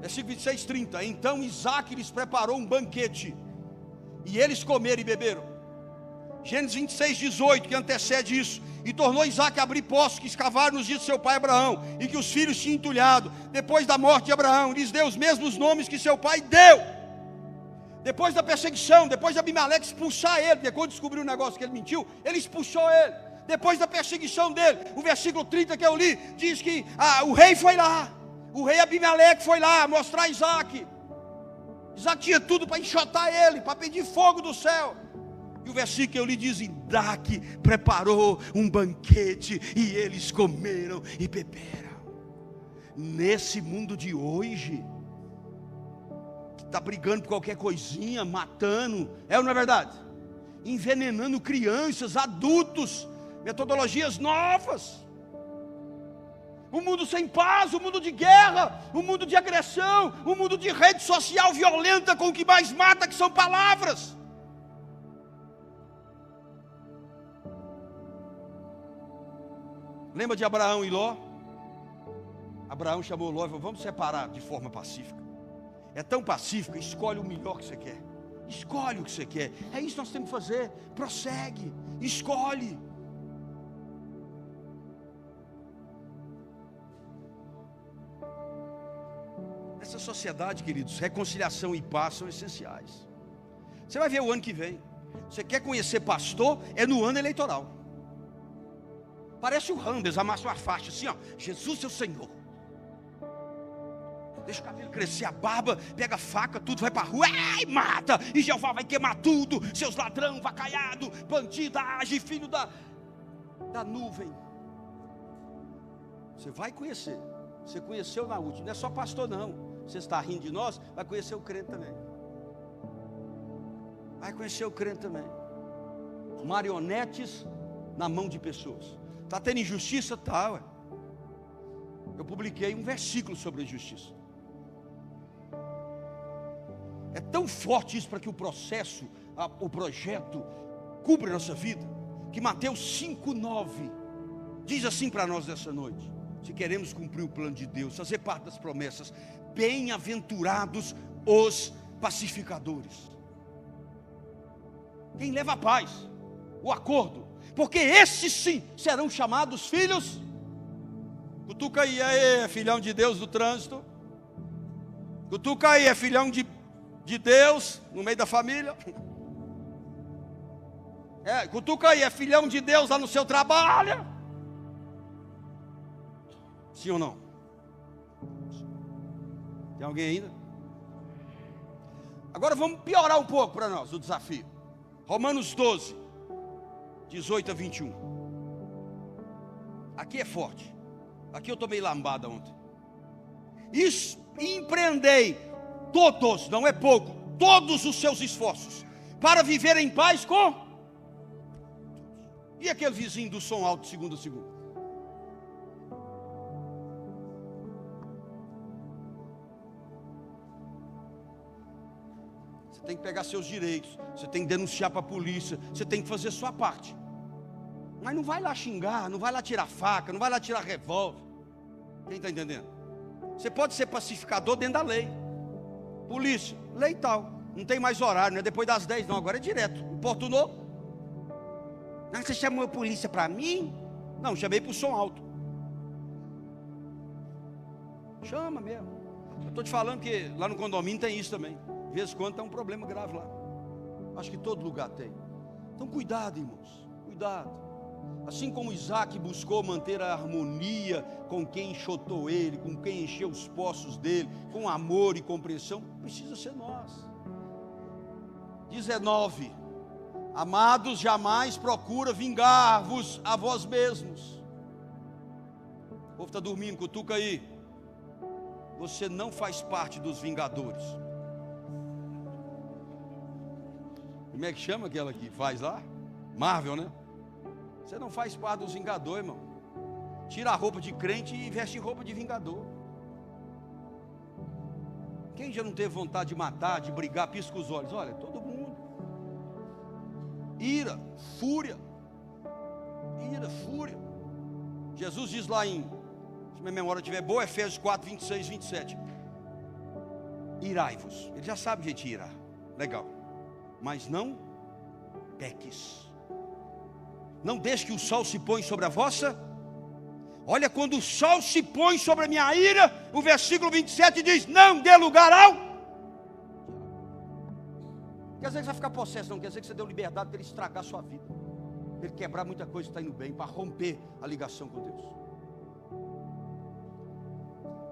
Versículo 26, 30. Então Isaac lhes preparou um banquete, e eles comeram e beberam. Gênesis 26, 18, que antecede isso. E tornou Isaac a abrir poços que escavaram nos dias de seu pai Abraão, e que os filhos tinham entulhado. Depois da morte de Abraão, lhes deu os mesmos nomes que seu pai deu. Depois da perseguição, depois de Abimeleque expulsar ele, porque quando descobriu o negócio que ele mentiu, ele expulsou ele. Depois da perseguição dele, o versículo 30 que eu li, diz que o rei foi lá. O rei Abimeleque foi lá mostrar Isaac. Isaac tinha tudo para enxotar ele, para pedir fogo do céu. E o versículo que eu li diz: Isaac preparou um banquete, e eles comeram e beberam. Nesse mundo de hoje, que está brigando por qualquer coisinha, matando, é ou não é verdade? Envenenando crianças, adultos, metodologias novas. Um mundo sem paz, um mundo de guerra, um mundo de agressão, um mundo de rede social violenta, com o que mais mata, que são palavras. Lembra de Abraão e Ló? Abraão chamou Ló e falou: vamos separar de forma pacífica. É tão pacífica, escolhe o melhor que você quer. Escolhe o que você quer. É isso que nós temos que fazer. Prossegue, escolhe. Nessa sociedade, queridos, reconciliação e paz são essenciais. Você vai ver o ano que vem. Você quer conhecer pastor? É no ano eleitoral. Parece o Rambes, amassa uma faixa assim, ó: Jesus é o Senhor. Deixa o cabelo crescer, a barba, pega a faca, tudo, vai para a rua, ai, mata, e Jeová vai queimar tudo, seus ladrão, vacaiado, bandido, age, filho da nuvem. Você vai conhecer. Você conheceu na última, não é só pastor não. Você está rindo de nós, vai conhecer o crente também. Vai conhecer o crente também. Marionetes na mão de pessoas. Está tendo injustiça? Tá, ué. Eu publiquei um versículo sobre a injustiça. É tão forte isso para que o processo, o projeto cubra a nossa vida, que Mateus 5,9 diz assim para nós nessa noite: se queremos cumprir o plano de Deus, fazer parte das promessas, bem-aventurados os pacificadores. Quem leva a paz, o acordo, porque esses sim serão chamados filhos. Cutuca aí, é filhão de Deus do trânsito. Cutuca aí, é filhão de Deus no meio da família. Cutuca aí, é filhão de Deus lá no seu trabalho. Sim ou não? Tem alguém ainda? Agora vamos piorar um pouco para nós o desafio. Romanos 12, 18 a 21. Aqui é forte. Aqui eu tomei lambada ontem. Isso, empreendei todos, não é pouco, todos os seus esforços para viver em paz com. E aquele vizinho do som alto, segundo. Você tem que pegar seus direitos, você tem que denunciar para a polícia, você tem que fazer sua parte. Mas não vai lá xingar, não vai lá tirar faca, não vai lá tirar revólver. Quem está entendendo? Você pode ser pacificador dentro da lei. Polícia, lei tal. Não tem mais horário, não é depois das 10 não, agora é direto. Importunou? Não, você chamou a polícia para mim? Não, chamei para o som alto. Chama mesmo. Eu estou te falando que lá no condomínio tem isso também. De vez em quando tem um problema grave lá. Acho que todo lugar tem. Então cuidado, irmãos, cuidado. Assim como Isaac buscou manter a harmonia com quem enxotou ele, com quem encheu os poços dele, com amor e compreensão, precisa ser nós. 19. Amados, jamais procura vingar-vos a vós mesmos. O povo está dormindo, cutuca aí. Você não faz parte dos vingadores. Como é que chama aquela que faz lá? Marvel, né? Você não faz parte dos vingadores, irmão. Tira a roupa de crente e veste roupa de vingador. Quem já não teve vontade de matar, de brigar, pisca os olhos? Olha, todo mundo. Ira, fúria. Ira, fúria. Jesus diz lá em, se minha memória estiver boa, Efésios 4, 26, 27. Irai-vos. Ele já sabe o jeito de irar. Legal. Mas não peques. Não deixe que o sol se ponha sobre a vossa. Olha, quando o sol se põe sobre a minha ira, o versículo 27 diz: não dê lugar ao. Quer dizer que você vai ficar possesso, não quer dizer que você deu liberdade para ele estragar a sua vida, para ele quebrar muita coisa que está indo bem, para romper a ligação com Deus.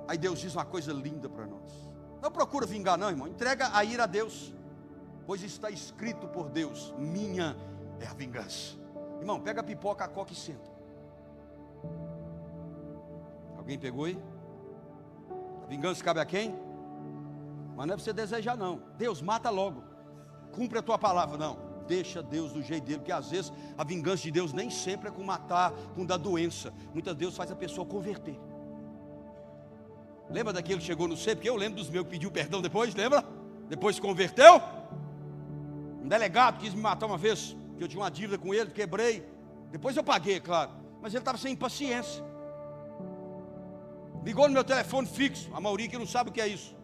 Aí Deus diz uma coisa linda para nós: não procura vingar não, irmão, entrega a ira a Deus, pois está escrito por Deus: minha é a vingança. Irmão, pega a pipoca, a coca e senta. Alguém pegou aí? A vingança cabe a quem? Mas não é para você desejar não. Deus, mata logo, cumpre a tua palavra. Não, deixa Deus do jeito dele, porque às vezes a vingança de Deus nem sempre é com matar, com dar doença. Muitas vezes faz a pessoa converter. Lembra daquele que chegou no céu? Porque eu lembro dos meus que pediu perdão depois, lembra? Depois se converteu. Um delegado quis me matar uma vez, que eu tinha uma dívida com ele, quebrei. Depois eu paguei, claro, mas ele estava sem paciência. Ligou no meu telefone fixo, a maioria que não sabe o que é isso.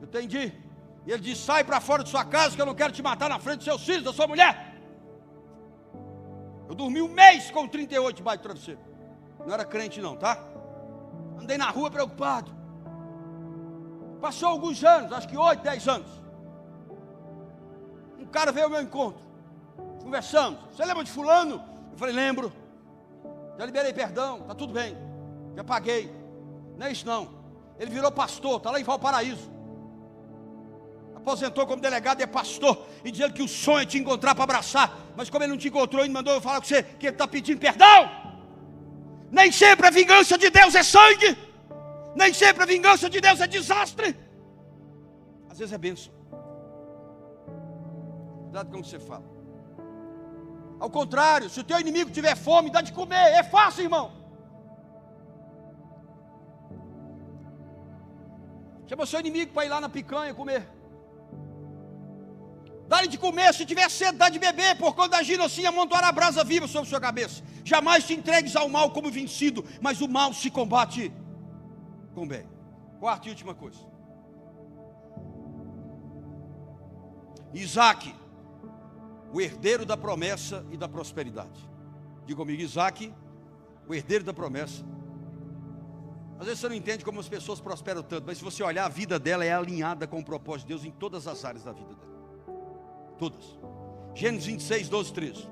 Eu entendi. E ele disse: sai para fora de sua casa, que eu não quero te matar na frente dos seus filhos, da sua mulher. Eu dormi um mês com 38 debaixo do travesseiro. Não era crente não, tá? Andei na rua preocupado. Passou alguns anos, acho que 8, 10 anos. Um cara veio ao meu encontro. Conversamos. Você lembra de fulano? Eu falei: lembro. Já liberei perdão, está tudo bem. Já paguei. Não é isso não. Ele virou pastor, está lá em Valparaíso. Aposentou como delegado e é pastor. E dizendo que o sonho é te encontrar para abraçar. Mas como ele não te encontrou, ele mandou eu falar com você que ele está pedindo perdão. Nem sempre a vingança de Deus é sangue. Nem sempre a vingança de Deus é desastre. Às vezes é bênção. Cuidado com o que você fala. Ao contrário, se o teu inimigo tiver fome, dá de comer. É fácil, irmão. Chama seu inimigo para ir lá na picanha comer. Dá-lhe de comer, se tiver sede, dá de beber, por quando agindo assim, amontoará a brasa viva sobre sua cabeça. Jamais te entregues ao mal como vencido, mas o mal se combate com bem. Quarta e última coisa. Isaac, o herdeiro da promessa e da prosperidade. Diga comigo: Isaac, o herdeiro da promessa. Às vezes você não entende como as pessoas prosperam tanto, mas se você olhar, a vida dela é alinhada com o propósito de Deus em todas as áreas da vida dela. Todas. Gênesis 26, 12, 13.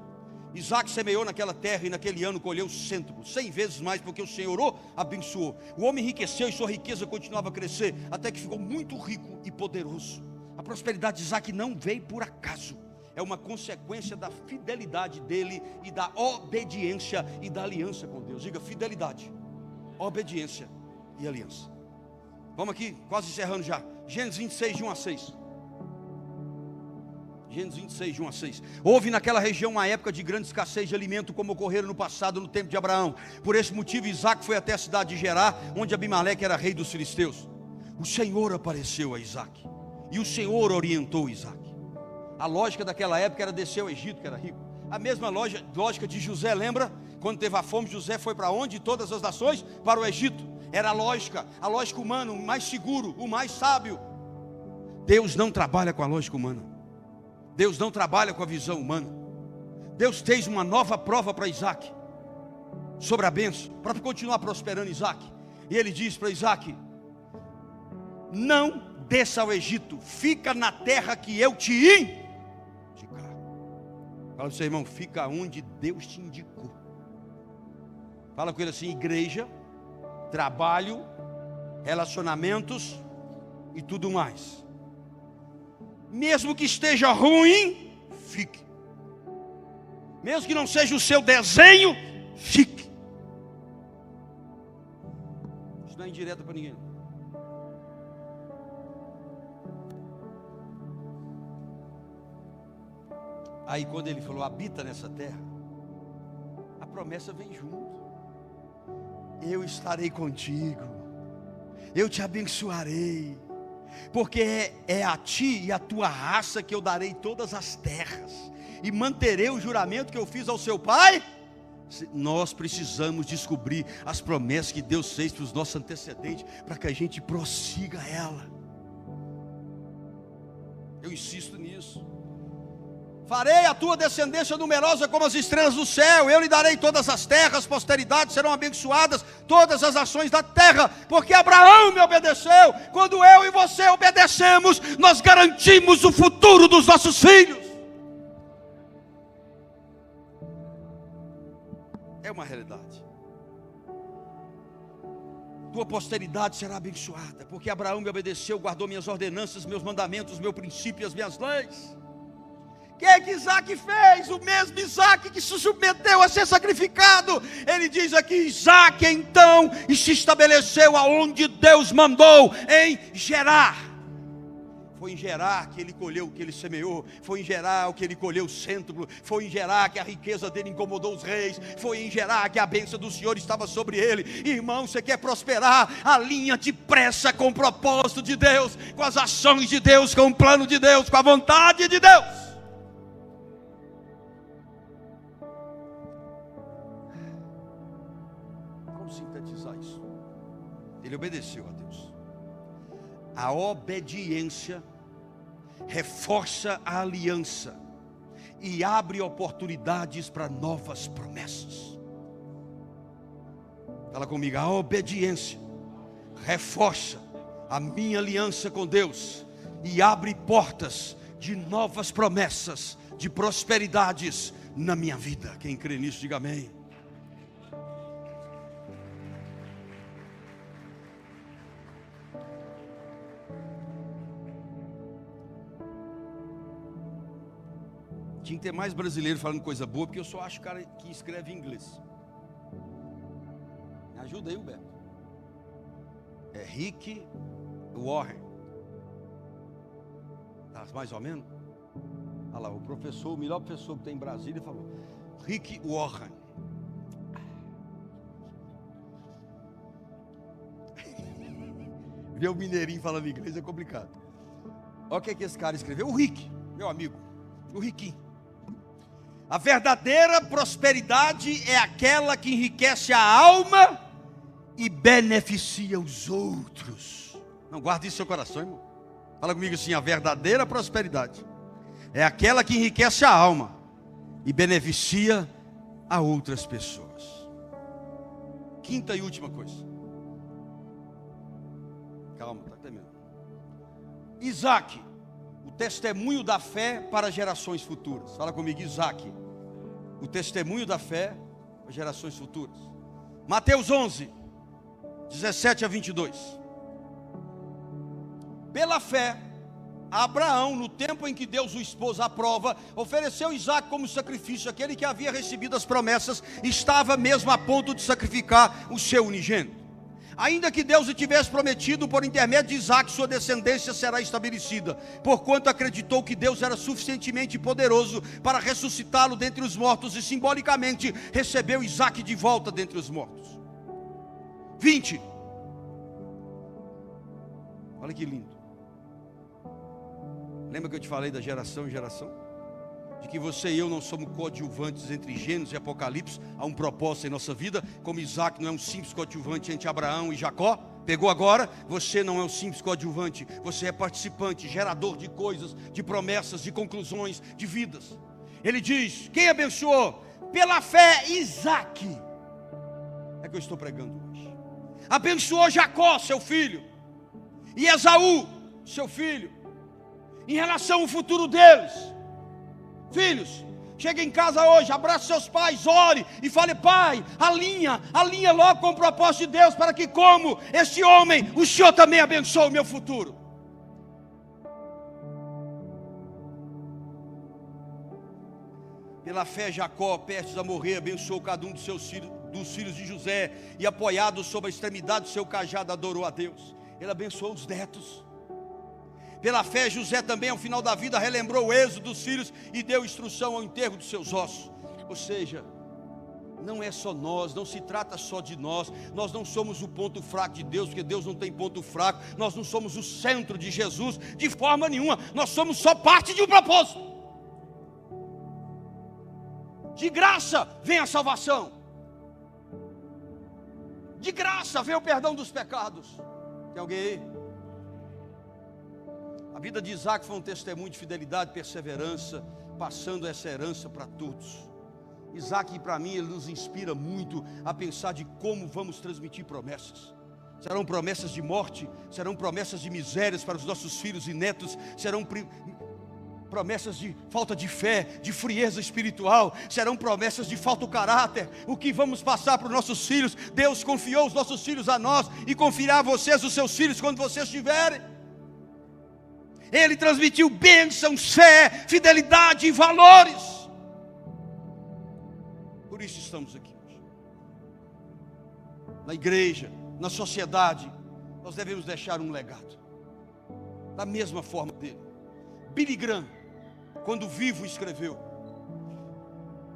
Isaac semeou naquela terra e naquele ano colheu 100 vezes mais, porque o Senhor o abençoou. O homem enriqueceu e sua riqueza continuava a crescer, até que ficou muito rico e poderoso. A prosperidade de Isaac não veio por acaso. É uma consequência da fidelidade dele e da obediência e da aliança com Deus. Diga: fidelidade, obediência e aliança. Vamos aqui, quase encerrando já. Gênesis 26, de 1 a 6. Gênesis 26, de 1 a 6. Houve naquela região uma época de grande escassez de alimento, como ocorrera no passado, no tempo de Abraão. Por esse motivo, Isaac foi até a cidade de Gerar, onde Abimeleque era rei dos filisteus. O Senhor apareceu a Isaac, e o Senhor orientou Isaac. A lógica daquela época era descer ao Egito, que era rico. A mesma lógica de José, lembra? Quando teve a fome, José foi para onde? Todas as nações? Para o Egito. Era a lógica humana, o mais seguro, o mais sábio. Deus não trabalha com a lógica humana. Deus não trabalha com a visão humana. Deus fez uma nova prova para Isaac, sobre a bênção, para continuar prosperando Isaac. E ele diz para Isaac: não desça ao Egito, fica na terra que eu te indicar. Fala para o seu irmão: fica onde Deus te indicou. Fala com ele assim: igreja, trabalho, relacionamentos e tudo mais. Mesmo que esteja ruim, fique. Mesmo que não seja o seu desenho, fique. Isso não é indireta para ninguém. Aí quando ele falou: habita nessa terra, a promessa vem junto. Eu estarei contigo, eu te abençoarei, porque é a ti e a tua raça que eu darei todas as terras, e manterei o juramento que eu fiz ao seu pai. Nós precisamos descobrir as promessas que Deus fez para os nossos antecedentes, para que a gente prossiga ela. Eu insisto nisso. Farei a tua descendência numerosa como as estrelas do céu, eu lhe darei todas as terras, posteridades serão abençoadas, todas as ações da terra, porque Abraão me obedeceu. Quando eu e você obedecemos, nós garantimos o futuro dos nossos filhos. É uma realidade. Tua posteridade será abençoada, porque Abraão me obedeceu, guardou minhas ordenanças, meus mandamentos, meu princípio e as minhas leis. O que é que Isaac fez? O mesmo Isaac que se submeteu a ser sacrificado. Ele diz aqui: Isaac então se estabeleceu aonde Deus mandou, em Gerar. Foi em Gerar que ele colheu o que ele semeou. Foi em Gerar que ele colheu o cêntuplo. Foi em Gerar que a riqueza dele incomodou os reis. Foi em Gerar que a bênção do Senhor estava sobre ele. Irmão, você quer prosperar? Alinha depressa com o propósito de Deus, com as ações de Deus, com o plano de Deus, com a vontade de Deus. Sintetizar isso. Ele obedeceu a Deus. A obediência reforça a aliança e abre oportunidades para novas promessas. Fala comigo. A obediência reforça a minha aliança com Deus e abre portas de novas promessas, de prosperidades na minha vida. Quem crê nisso, diga amém. Tinha que ter mais brasileiro falando coisa boa, porque eu só acho cara que escreve em inglês. Me ajuda aí, Humberto. É Rick Warren. Tá mais ou menos? Olha lá, o professor, o melhor professor que tem em Brasília, falou: Rick Warren. Ver o mineirinho falando inglês é complicado. Olha o que esse cara escreveu. O Rick, meu amigo, o Riquinho. A verdadeira prosperidade é aquela que enriquece a alma e beneficia os outros. Não, guarde isso no seu coração, irmão. Fala comigo assim: a verdadeira prosperidade é aquela que enriquece a alma e beneficia a outras pessoas. Quinta e última coisa. Calma, está terminando. Isaac, o testemunho da fé para gerações futuras. Fala comigo. Isaac, o testemunho da fé para gerações futuras. Mateus 11, 17 a 22. Pela fé, Abraão, no tempo em que Deus o expôs à prova, ofereceu Isaac como sacrifício. Aquele que havia recebido as promessas estava mesmo a ponto de sacrificar o seu unigênito. Ainda que Deus lhe tivesse prometido, por intermédio de Isaac, sua descendência será estabelecida, porquanto acreditou que Deus era suficientemente poderoso para ressuscitá-lo dentre os mortos, e simbolicamente recebeu Isaac de volta dentre os mortos. 20. Olha que lindo. Lembra que eu te falei da geração em geração? De que você e eu não somos coadjuvantes entre Gênesis e Apocalipse. Há um propósito em nossa vida. Como Isaac não é um simples coadjuvante entre Abraão e Jacó. Pegou agora? Você não é um simples coadjuvante. Você é participante, gerador de coisas, de promessas, de conclusões, de vidas. Ele diz: quem abençoou? Pela fé, Isaac. É que eu estou pregando hoje. Abençoou Jacó, seu filho, e Esaú, seu filho, em relação ao futuro deles. Filhos, chegue em casa hoje, abrace seus pais, ore e fale: pai, alinha logo com o propósito de Deus, para que, como este homem, o Senhor também abençoe o meu futuro. Pela fé, Jacó, prestes a morrer, abençoou cada um dos seus filhos, dos filhos de José, e apoiado sobre a extremidade do seu cajado, adorou a Deus. Ele abençoou os netos. Pela fé, José também, ao final da vida, relembrou o êxodo dos filhos e deu instrução ao enterro dos seus ossos. Ou seja, Não é só nós, não se trata só de nós. Nós não somos o ponto fraco de Deus, porque Deus não tem ponto fraco. Nós não somos o centro de Jesus de forma nenhuma. Nós somos só parte de um propósito. De graça vem a salvação. De graça vem o perdão dos pecados. Tem alguém aí? A vida de Isaac foi um testemunho de fidelidade e perseverança, passando essa herança para todos. Isaac, para mim, ele nos inspira muito a pensar de como vamos transmitir promessas. Serão promessas de morte, serão promessas de misérias para os nossos filhos e netos, serão promessas de falta de fé, de frieza espiritual, serão promessas de falta de caráter. O que vamos passar para os nossos filhos? Deus confiou os nossos filhos a nós e confiará a vocês os seus filhos quando vocês tiverem. Ele transmitiu bênçãos, fé, fidelidade e valores. Por isso estamos aqui hoje. Na igreja, na sociedade, nós devemos deixar um legado. Da mesma forma dele. Billy Graham, quando vivo, escreveu: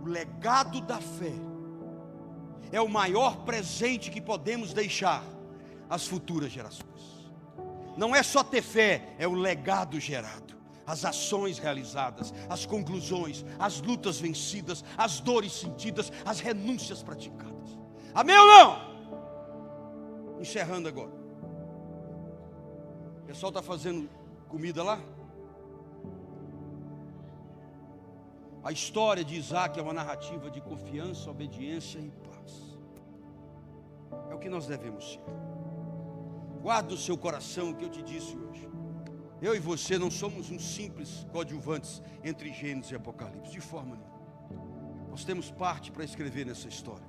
o legado da fé é o maior presente que podemos deixar às futuras gerações. Não é só ter fé, é o legado gerado. As ações realizadas, as conclusões, as lutas vencidas, as dores sentidas, as renúncias praticadas. Amém ou não? Encerrando agora. O pessoal está fazendo comida lá? A história de Isaac é uma narrativa de confiança, obediência e paz. É o que nós devemos ser. Guarda no seu coração o que eu te disse hoje. Eu e você não somos uns simples coadjuvantes entre Gênesis e Apocalipse, de forma nenhuma. Nós temos parte para escrever nessa história.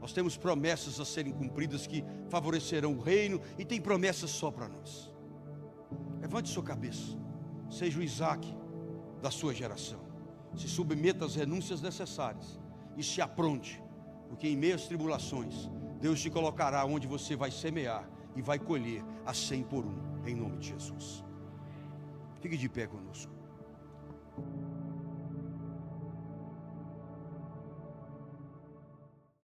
Nós temos promessas a serem cumpridas que favorecerão o reino, e tem promessas só para nós. Levante sua cabeça, seja o Isaac da sua geração. Se submeta às renúncias necessárias e se apronte, porque em meio às tribulações, Deus te colocará onde você vai semear e vai colher a 100 por 1, em nome de Jesus. Fique de pé conosco.